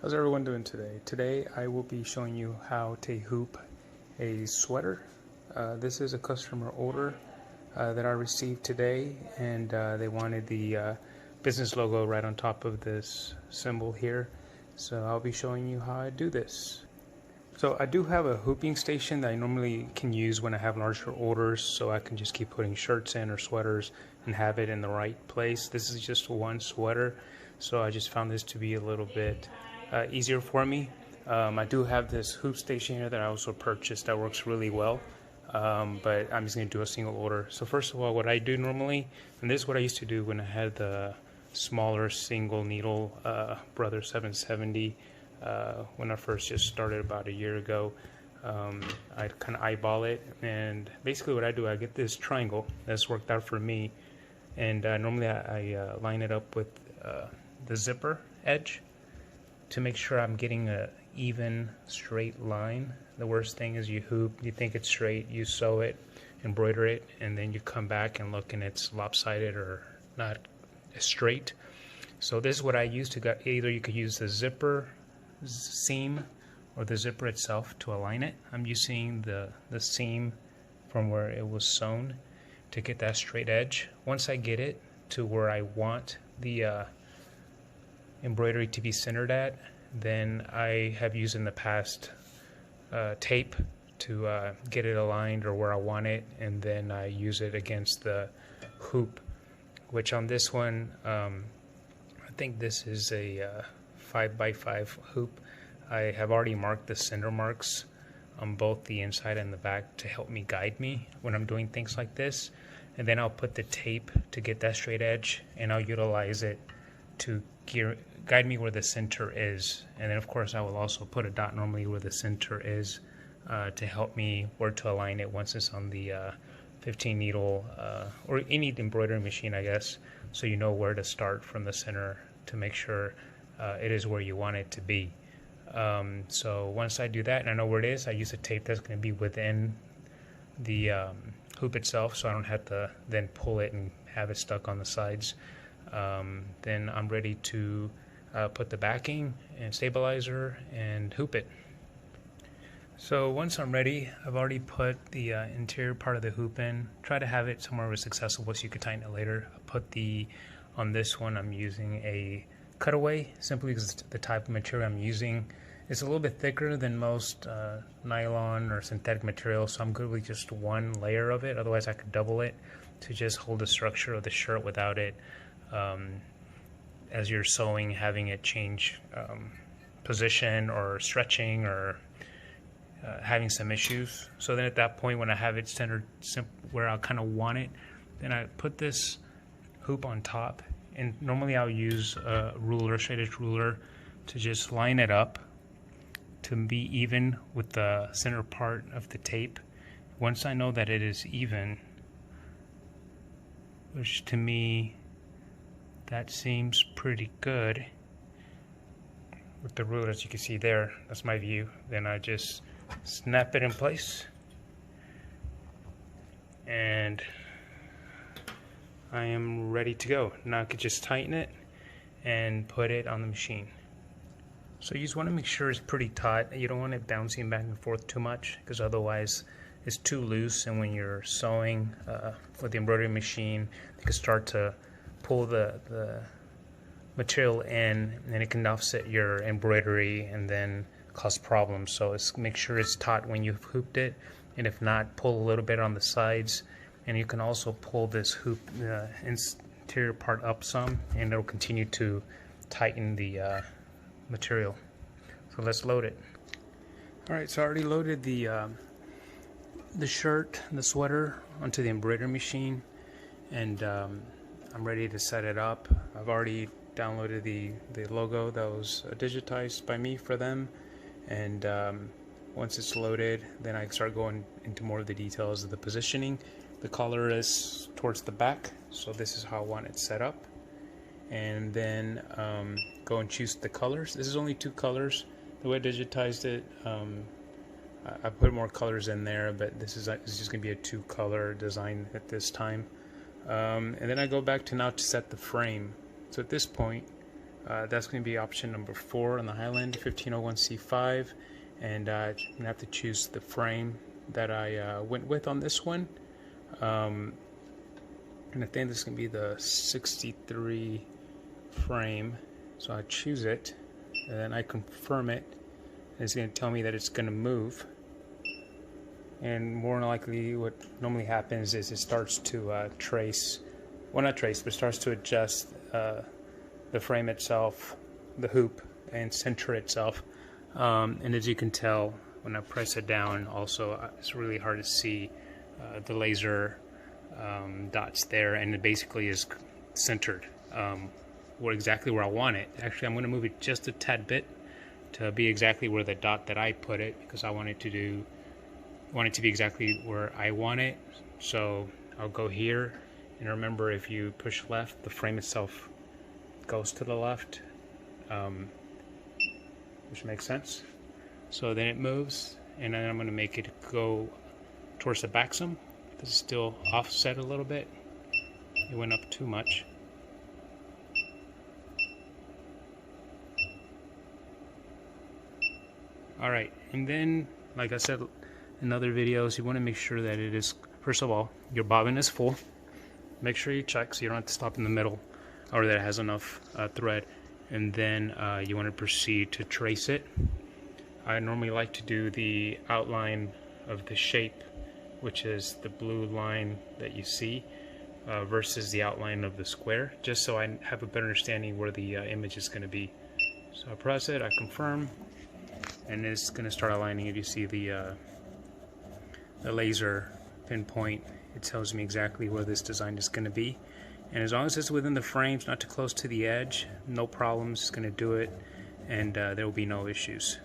How's everyone doing today? Today I will be showing you how to hoop a sweater. This is a customer order that I received today, and they wanted the business logo right on top of this symbol here. So I'll be showing you how I do this. So I do have a hooping station that I normally can use when I have larger orders, so I can just keep putting shirts in or sweaters and have it in the right place. This is just one sweater, so I just found this to be a little bit easier for me. I do have this hoop station here that I also purchased that works really well, but I'm just going to do a single order. So first of all, what I do normally, and this is what I used to do when I had the smaller single needle Brother 770, when I first just started about a year ago. I kind of eyeball it, and basically what I do, I get this triangle that's worked out for me, and normally I line it up with the zipper edge to make sure I'm getting a even straight line. The worst thing is you hoop, you think it's straight, you sew it, embroider it, and then you come back and look and it's lopsided or not straight. So this is what I use to get, either you could use the zipper seam or the zipper itself to align it. I'm using the seam from where it was sewn to get that straight edge. Once I get it to where I want the embroidery to be centered at, then I have used in the past tape to get it aligned or where I want it, and then I use it against the hoop, which on this one, I think this is a 5x5 hoop. I have already marked the center marks on both the inside and the back to help me guide me when I'm doing things like this, and then I'll put the tape to get that straight edge, and I'll utilize it to guide me where the center is. And then of course I will also put a dot normally where the center is to help me where to align it once it's on the 15 needle or any embroidery machine, I guess, so you know where to start from the center to make sure it is where you want it to be. So once I do that and I know where it is, I use a tape that's going to be within the hoop itself, so I don't have to then pull it and have it stuck on the sides. Then I'm ready to put the backing and stabilizer and hoop it. So once I'm ready, I've already put the interior part of the hoop in. Try to have it somewhere where it's accessible so you can tighten it later. I put on this one I'm using a cutaway, simply because the type of material I'm using is a little bit thicker than most nylon or synthetic material, so I'm good with just one layer of it. Otherwise I could double it to just hold the structure of the shirt without it as you're sewing, having it change position or stretching or having some issues. So then at that point, when I have it centered where I kind of want it, then I put this hoop on top, and normally I'll use a ruler, straight edge ruler, to just line it up to be even with the center part of the tape. Once I know that it is even, which to me that seems pretty good with the ruler, as you can see there, that's my view, then I just snap it in place and I am ready to go. Now I could just tighten it and put it on the machine. So you just want to make sure it's pretty taut. You don't want it bouncing back and forth too much, because otherwise it's too loose, and when you're sewing with the embroidery machine, you can start to pull the material in, and it can offset your embroidery and then cause problems. So make sure it's taut when you've hooped it, and if not, pull a little bit on the sides, and you can also pull this hoop interior part up some, and it'll continue to tighten the material. So let's load it. Alright, so I already loaded the shirt, the sweater, onto the embroidery machine, and I'm ready to set it up. I've already downloaded the logo that was digitized by me for them, and once it's loaded, then I start going into more of the details of the positioning. The collar is towards the back, so this is how I want it set up, and then go and choose the colors. This is only 2 colors. The way I digitized it, I put more colors in there, but this is just going to be a 2-color design at this time. And then I go back to now to set the frame. So at this point, That's going to be option number 4 on the Highland 1501C5, and I'm going to have to choose the frame that I went with on this one. And I think this is going to be the 63 frame, so I choose it, and then I confirm it, and it's going to tell me that it's going to move. And more than likely what normally happens is it starts to trace, well not trace, but starts to adjust the frame itself, the hoop, and center itself. And as you can tell, when I press it down, also it's really hard to see the laser dots there, and it basically is centered exactly where I want it. Actually, I'm going to move it just a tad bit to be exactly where the dot that I put it, because I want it to be exactly where I want it. So I'll go here, and remember, if you push left, the frame itself goes to the left, which makes sense. So then it moves, and then I'm going to make it go towards the back some. This is still offset a little bit. It went up too much. Alright, and then, like I said in other videos, you want to make sure that it is, first of all, your bobbin is full. Make sure you check so you don't have to stop in the middle, or that it has enough thread. And then you want to proceed to trace it. I normally like to do the outline of the shape, which is the blue line that you see, versus the outline of the square, just so I have a better understanding where the image is going to be. So I press it, I confirm, and it's going to start aligning. If you see the laser pinpoint, it tells me exactly where this design is going to be. And as long as it's within the frames, not too close to the edge, no problems, it's going to do it, and there will be no issues.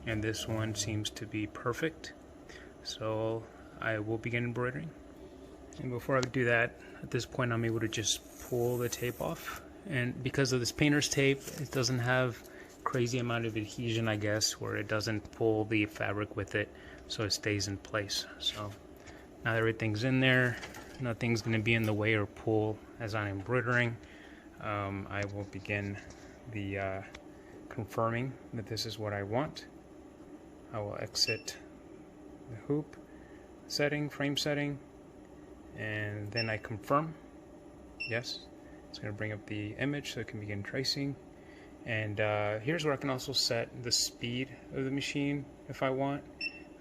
And this one seems to be perfect, so I will begin embroidering. And before I do that, at this point I'm able to just pull the tape off, and because of this painter's tape, it doesn't have crazy amount of adhesion, I guess, where it doesn't pull the fabric with it, so it stays in place. So now that everything's in there, nothing's going to be in the way or pull as I'm embroidering. I will begin the confirming that this is what I want. I will exit the hoop setting, frame setting, and then I confirm. Yes, it's going to bring up the image so it can begin tracing. And here's where I can also set the speed of the machine if I want.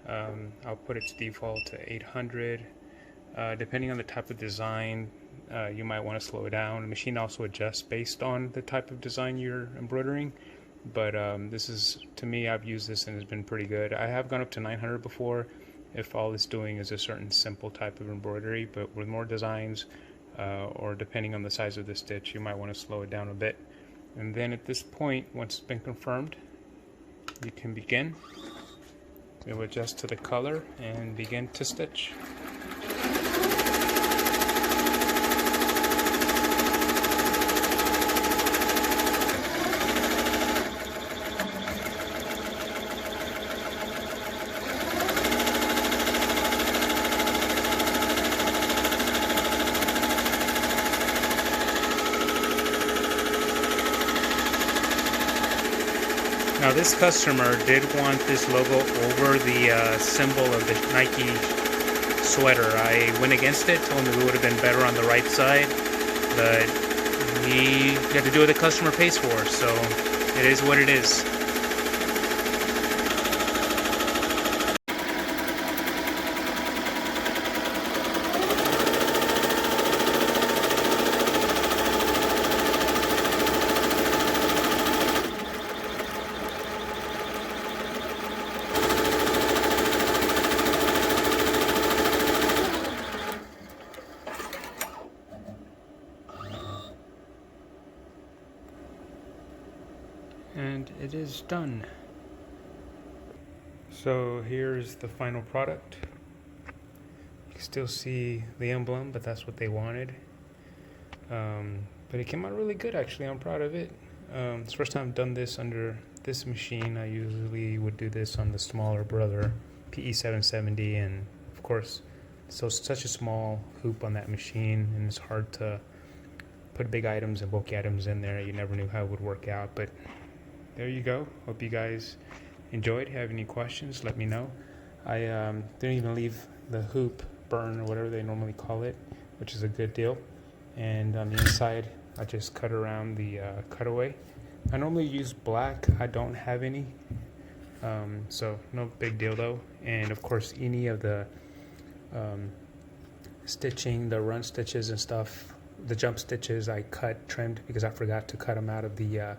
I'll put its default to 800. Depending on the type of design, you might want to slow it down. The machine also adjusts based on the type of design you're embroidering. But this is, to me, I've used this and it's been pretty good. I have gone up to 900 before, if all it's doing is a certain simple type of embroidery. But with more designs, or depending on the size of the stitch, you might want to slow it down a bit. And then at this point, once it's been confirmed, you can begin. It will adjust to the color and begin to stitch. Now this customer did want this logo over the symbol of the Nike sweater. I went against it, told him it would have been better on the right side, but he had to do what the customer pays for, so it is what it is. And it is done. So here's the final product. You can still see the emblem, but that's what they wanted. But it came out really good, actually. I'm proud of it. It's the first time I've done this under this machine. I usually would do this on the smaller brother, PE770, and of course, so such a small hoop on that machine, and it's hard to put big items and bulky items in there. You never knew how it would work out, but there you go. Hope you guys enjoyed. Have any questions, let me know. I didn't even leave the hoop burn or whatever they normally call it, which is a good deal. And on the inside, I just cut around the cutaway. I normally use black. I don't have any, so no big deal though. And of course, any of the stitching, the run stitches and stuff, the jump stitches, I trimmed because I forgot to cut them out of the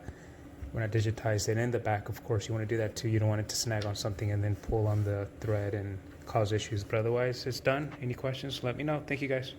when I digitized it. In the back, of course, you want to do that too. You don't want it to snag on something and then pull on the thread and cause issues. But otherwise, it's done. Any questions, let me know. Thank you guys.